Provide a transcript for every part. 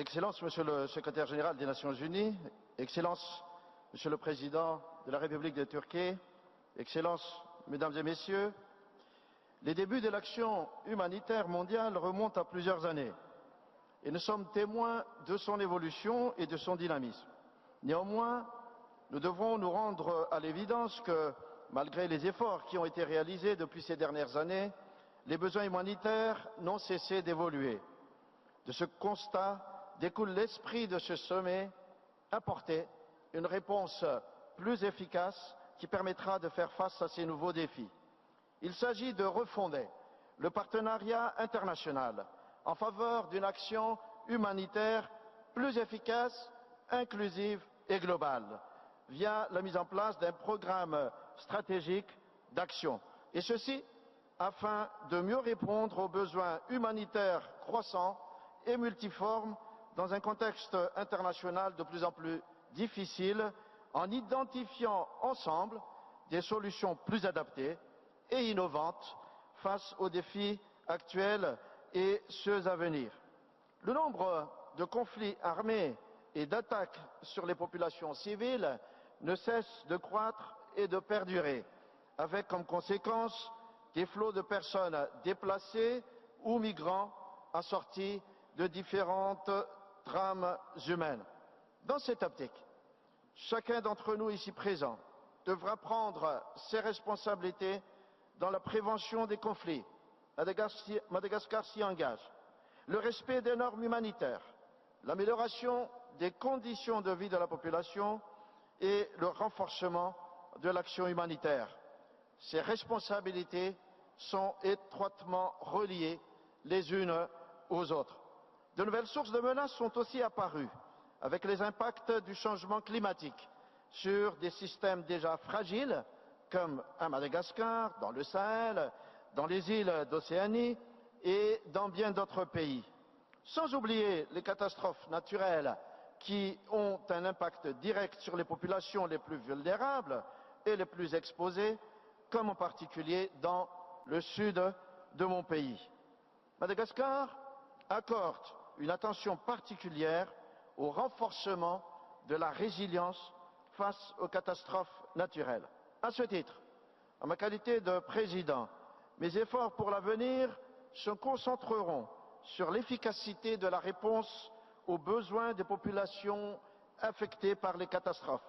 Excellences, Monsieur le Secrétaire général des Nations Unies, Excellences, Monsieur le Président de la République de Turquie, Excellences, Mesdames et Messieurs, les débuts de l'action humanitaire mondiale remontent à plusieurs années et nous sommes témoins de son évolution et de son dynamisme. Néanmoins, nous devrons nous rendre à l'évidence que, malgré les efforts qui ont été réalisés depuis ces dernières années, les besoins humanitaires n'ont cessé d'évoluer. De ce constat découle l'esprit de ce sommet, apporter une réponse plus efficace qui permettra de faire face à ces nouveaux défis. Il s'agit de refonder le partenariat international en faveur d'une action humanitaire plus efficace, inclusive et globale, via la mise en place d'un programme stratégique d'action. Et ceci afin de mieux répondre aux besoins humanitaires croissants et multiformes dans un contexte international de plus en plus difficile, en identifiant ensemble des solutions plus adaptées et innovantes face aux défis actuels et ceux à venir. Le nombre de conflits armés et d'attaques sur les populations civiles ne cesse de croître et de perdurer, avec comme conséquence des flots de personnes déplacées ou migrants assortis de différentes drames humaines. Dans cette optique, chacun d'entre nous ici présent devra prendre ses responsabilités dans la prévention des conflits. Madagascar s'y engage. Le respect des normes humanitaires, l'amélioration des conditions de vie de la population et le renforcement de l'action humanitaire. Ces responsabilités sont étroitement reliées les unes aux autres. De nouvelles sources de menaces sont aussi apparues, avec les impacts du changement climatique sur des systèmes déjà fragiles, comme à Madagascar, dans le Sahel, dans les îles d'Océanie et dans bien d'autres pays. Sans oublier les catastrophes naturelles qui ont un impact direct sur les populations les plus vulnérables et les plus exposées, comme en particulier dans le sud de mon pays. Madagascar accorde une attention particulière au renforcement de la résilience face aux catastrophes naturelles. À ce titre, en ma qualité de président, mes efforts pour l'avenir se concentreront sur l'efficacité de la réponse aux besoins des populations affectées par les catastrophes.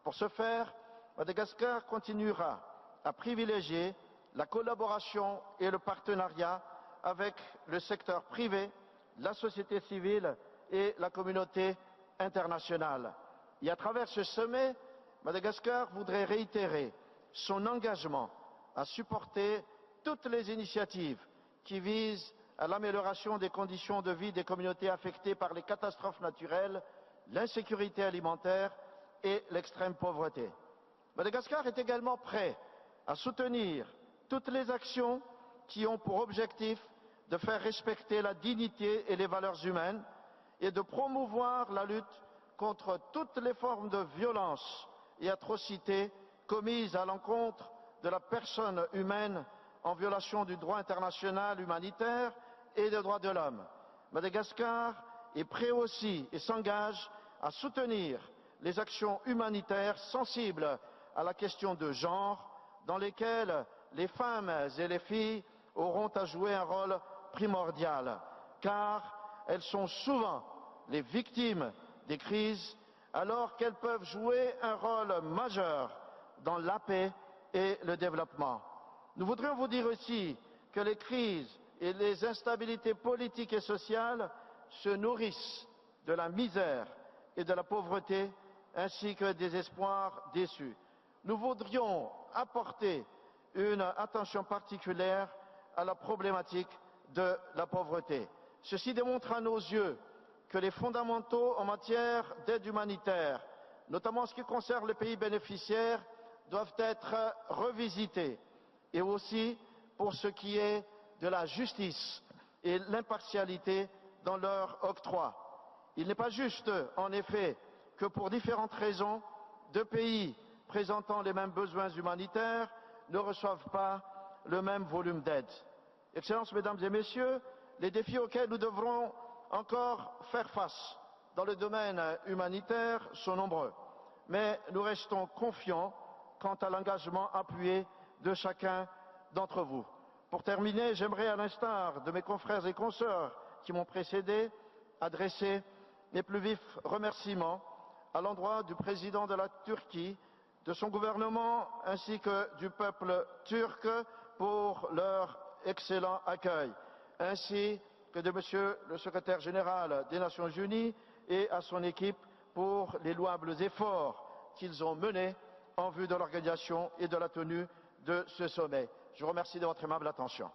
Pour ce faire, Madagascar continuera à privilégier la collaboration et le partenariat avec le secteur privé, la société civile et la communauté internationale. Et à travers ce sommet, Madagascar voudrait réitérer son engagement à supporter toutes les initiatives qui visent à l'amélioration des conditions de vie des communautés affectées par les catastrophes naturelles, l'insécurité alimentaire et l'extrême pauvreté. Madagascar est également prêt à soutenir toutes les actions qui ont pour objectif de faire respecter la dignité et les valeurs humaines et de promouvoir la lutte contre toutes les formes de violence et atrocités commises à l'encontre de la personne humaine en violation du droit international humanitaire et des droits de l'homme. Madagascar est prêt aussi et s'engage à soutenir les actions humanitaires sensibles à la question de genre, dans lesquelles les femmes et les filles auront à jouer un rôle primordial, car elles sont souvent les victimes des crises, alors qu'elles peuvent jouer un rôle majeur dans la paix et le développement. Nous voudrions vous dire aussi que les crises et les instabilités politiques et sociales se nourrissent de la misère et de la pauvreté, ainsi que des espoirs déçus. Nous voudrions apporter une attention particulière à la problématique de la pauvreté. Ceci démontre à nos yeux que les fondamentaux en matière d'aide humanitaire, notamment en ce qui concerne les pays bénéficiaires, doivent être revisités, et aussi pour ce qui est de la justice et l'impartialité dans leur octroi. Il n'est pas juste, en effet, que pour différentes raisons, deux pays présentant les mêmes besoins humanitaires ne reçoivent pas le même volume d'aide. Excellences, Mesdames et Messieurs, les défis auxquels nous devrons encore faire face dans le domaine humanitaire sont nombreux, mais nous restons confiants quant à l'engagement appuyé de chacun d'entre vous. Pour terminer, j'aimerais, à l'instar de mes confrères et consoeurs qui m'ont précédé, adresser mes plus vifs remerciements à l'endroit du président de la Turquie, de son gouvernement ainsi que du peuple turc pour leur excellent accueil, ainsi que de Monsieur le secrétaire général des Nations Unies et à son équipe pour les louables efforts qu'ils ont menés en vue de l'organisation et de la tenue de ce sommet. Je vous remercie de votre aimable attention.